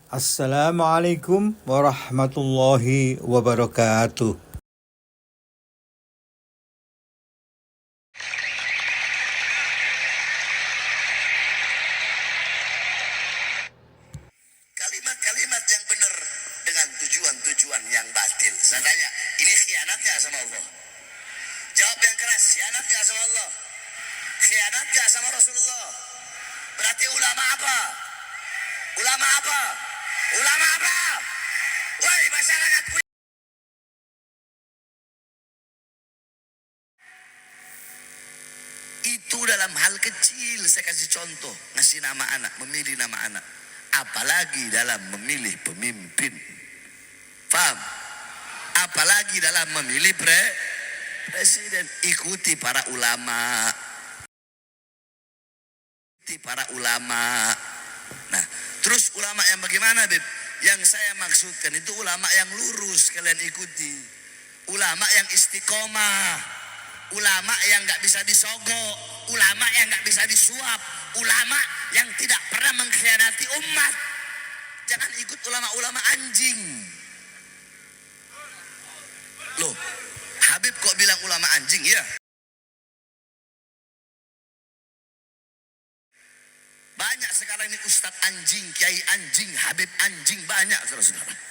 Assalamualaikum warahmatullahi wabarakatuh. Kalimat-kalimat yang benar dengan tujuan-tujuan yang batil. Saya tanya, ini khianat gak sama Allah? Jawab yang keras, khianat gak sama Allah? Khianat gak sama Rasulullah? Berarti ulama apa? Ulama apa? Ulama apa? Woi masyarakat, itu dalam hal kecil. Saya kasih contoh, ngasih nama anak, memilih nama anak. Apalagi dalam memilih pemimpin. Paham? Apalagi dalam memilih presiden. Ikuti para ulama. Ikuti para ulama. Nah, terus ulama yang bagaimana, Beb? Yang saya maksudkan itu ulama yang lurus, kalian ikuti. Ulama yang istiqomah. Ulama yang gak bisa disogok, ulama yang gak bisa disuap, ulama yang tidak pernah mengkhianati umat. Jangan ikut ulama-ulama anjing. Loh, Habib kok bilang ulama anjing ya? Banyak sekarang ini ustadz anjing, kiai anjing, Habib anjing, banyak saudara-saudara.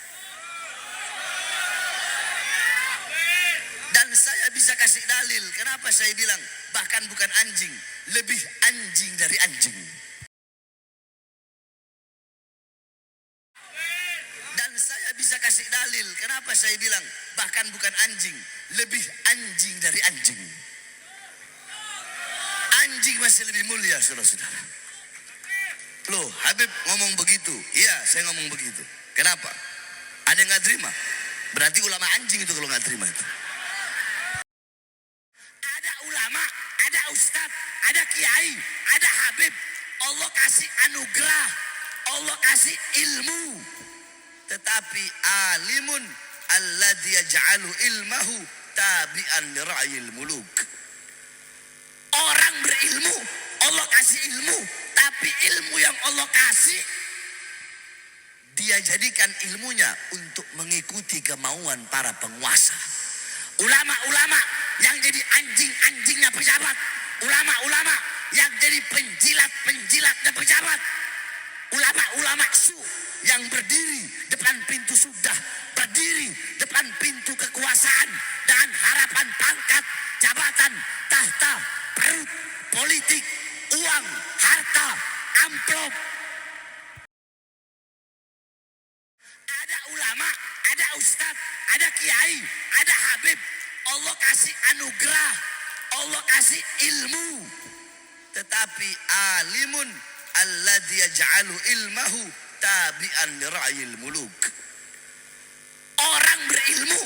Dan saya bisa kasih dalil. Kenapa saya bilang bahkan bukan anjing, lebih anjing dari anjing. Dan saya bisa kasih dalil. Kenapa saya bilang bahkan bukan anjing, lebih anjing dari anjing. Anjing masih lebih mulia, saudara-saudara. Loh, Habib ngomong begitu. Iya, saya ngomong begitu. Kenapa? Ada yang gak terima? Berarti ulama anjing itu kalau gak terima itu. Ada ustadz, ada kiai, ada habib. Allah kasih anugerah, Allah kasih ilmu. Tetapi alimun alladzi yaj'alu ilmahu tabi'an li ra'yil muluk. Orang berilmu, Allah kasih ilmu, tapi ilmu yang Allah kasih dia jadikan ilmunya untuk mengikuti kemauan para penguasa. Ulama-ulama yang jadi anjing-anjingnya pejabat, ulama-ulama yang jadi penjilat-penjilatnya pejabat, ulama-ulama su yang berdiri depan pintu surga, berdiri depan pintu kekuasaan dengan harapan pangkat, jabatan, tahta, perut, politik, uang, harta, amplop. Ada ulama, ada ustadz, ada kiai, ada habib. Allah kasih anugerah, Allah kasih ilmu. Tetapi alimun alladzi yaj'alu ilmahu tabi'an li ra'yil muluk. Orang berilmu,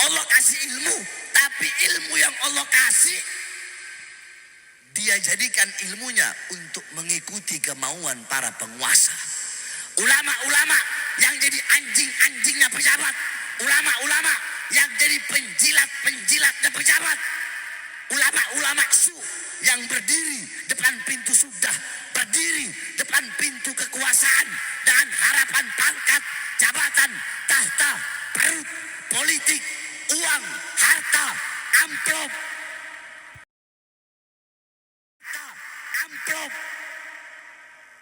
Allah kasih ilmu, tapi ilmu yang Allah kasih dia jadikan ilmunya untuk mengikuti kemauan para penguasa. Ulama-ulama yang jadi anjing-anjingnya pejabat, ulama-ulama yang jadi penjilat-penjilatnya pejabat, ulama-ulama su yang berdiri depan pintu surga, berdiri depan pintu kekuasaan dengan harapan pangkat, jabatan, tahta, perut, politik, uang, harta, amplop.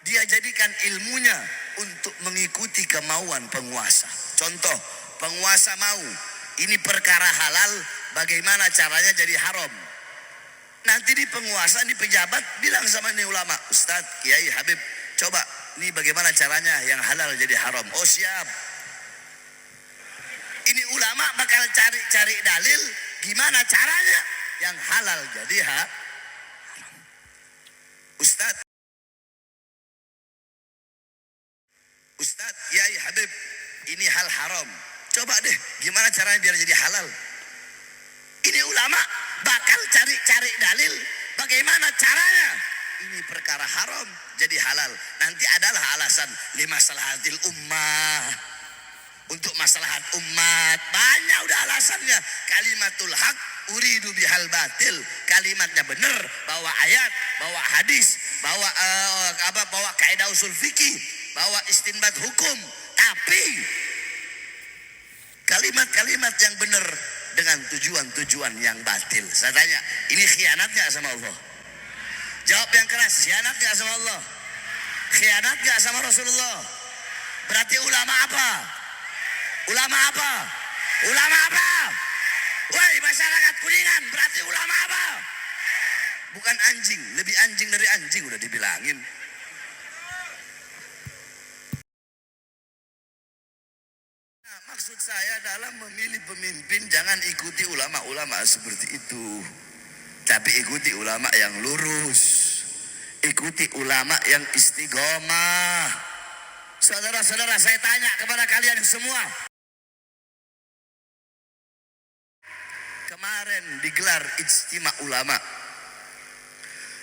Dia jadikan ilmunya untuk mengikuti kemauan penguasa. Contoh, penguasa mau ini perkara halal, bagaimana caranya jadi haram. Nanti di penguasa, di pejabat bilang sama ini ulama, Ustadz, kiai, habib, coba ini bagaimana caranya yang halal jadi haram. Oh siap. Ini ulama bakal cari-cari dalil gimana caranya yang halal jadi haram. Ustadz, kiai, habib, ini hal haram. Coba deh, gimana caranya biar jadi halal? Ini ulama bakal cari-cari dalil bagaimana caranya ini perkara haram jadi halal. Nanti adalah alasan limaslahatil ummah, untuk maslahat umat. Banyak udah alasannya. Kalimatul haq uridu bihal batil. Kalimatnya benar, bawa ayat, bawa hadis, bawa kaidah usul fikih, bawa istinbat hukum. Tapi kalimat-kalimat yang benar dengan tujuan-tujuan yang batil. Saya tanya, ini khianat gak sama Allah? Jawab yang keras, khianat gak sama Allah? Khianat gak sama Rasulullah? Berarti ulama apa? Ulama apa? Ulama apa? Woi masyarakat Kuningan, berarti ulama apa? Bukan anjing, lebih anjing dari anjing udah dibilangin. Nah, maksud saya dalam memilih pemimpin jangan ikuti ulama-ulama seperti itu. Tapi ikuti ulama yang lurus. Ikuti ulama yang istiqomah. Saudara-saudara, saya tanya kepada kalian semua. Kemarin digelar ijtima ulama.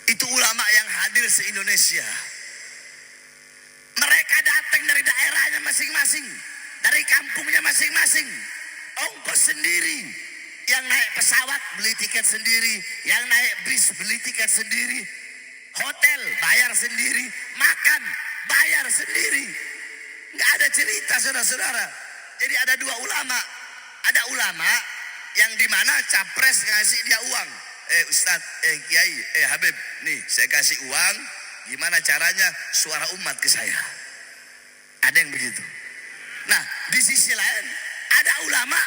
Itu ulama yang hadir se-Indonesia. Mereka datang dari daerahnya masing-masing, dari kampungnya masing-masing. Ongkos sendiri. Yang naik pesawat beli tiket sendiri, yang naik bis beli tiket sendiri, hotel bayar sendiri, makan bayar sendiri. Nggak ada cerita saudara-saudara. Jadi ada dua ulama. Ada ulama yang dimana capres ngasih dia uang. Ustadz, Kiai, Habib, nih saya kasih uang. Gimana caranya suara umat ke saya? Ada yang begitu. Nah di sisi lain ada ulama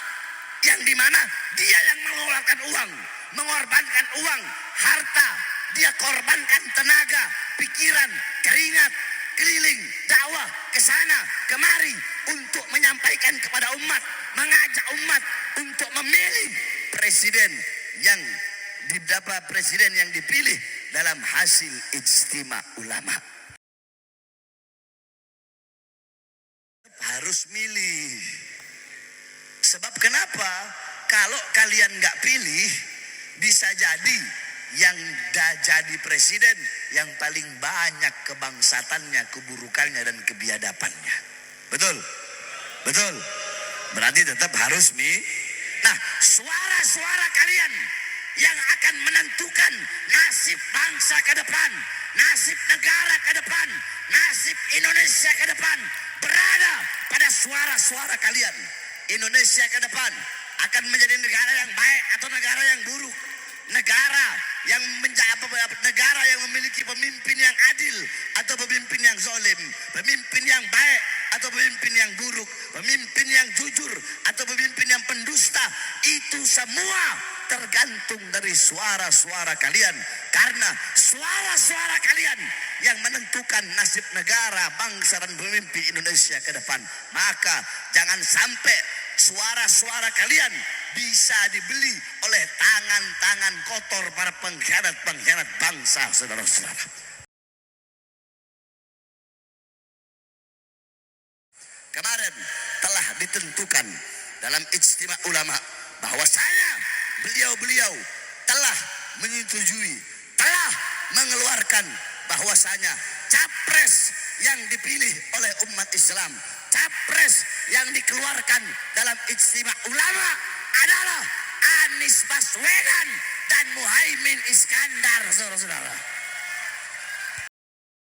yang dimana dia yang mengeluarkan uang, mengorbankan uang, harta. Dia korbankan tenaga, pikiran, keringat, keliling, dakwah ke sana kemari untuk menyampaikan kepada umat, mengajak umat untuk memilih presiden yang dipilih dalam hasil ijtima ulama. Harus milih. Sebab kenapa? Kalau kalian nggak pilih, bisa jadi yang jadi presiden yang paling banyak kebangsatannya, keburukannya dan kebiadabannya. Betul? Betul? Berarti tetap harus Nah, suara-suara kalian yang akan menentukan nasib bangsa ke depan, nasib negara ke depan, nasib Indonesia ke depan berada pada suara-suara kalian. Indonesia ke depan akan menjadi negara yang baik atau negara yang buruk? Negara yang memiliki pemimpin yang adil atau pemimpin yang zalim, pemimpin yang baik atau pemimpin yang buruk, pemimpin yang jujur atau pemimpin yang pendusta, itu semua tergantung dari suara-suara kalian. Karena suara-suara kalian yang menentukan nasib negara, bangsa dan pemimpin Indonesia ke depan. Maka jangan sampai suara-suara kalian bisa dibeli oleh tangan-tangan kotor para pengkhianat-pengkhianat bangsa, saudara-saudara. Kemarin telah ditentukan dalam ijtima ulama bahwasanya beliau-beliau telah menyetujui, telah mengeluarkan bahwasanya capres yang dipilih oleh umat Islam, capres yang dikeluarkan dalam ijtima ulama adalah Anies Baswedan dan Muhaimin Iskandar, saudara-saudara.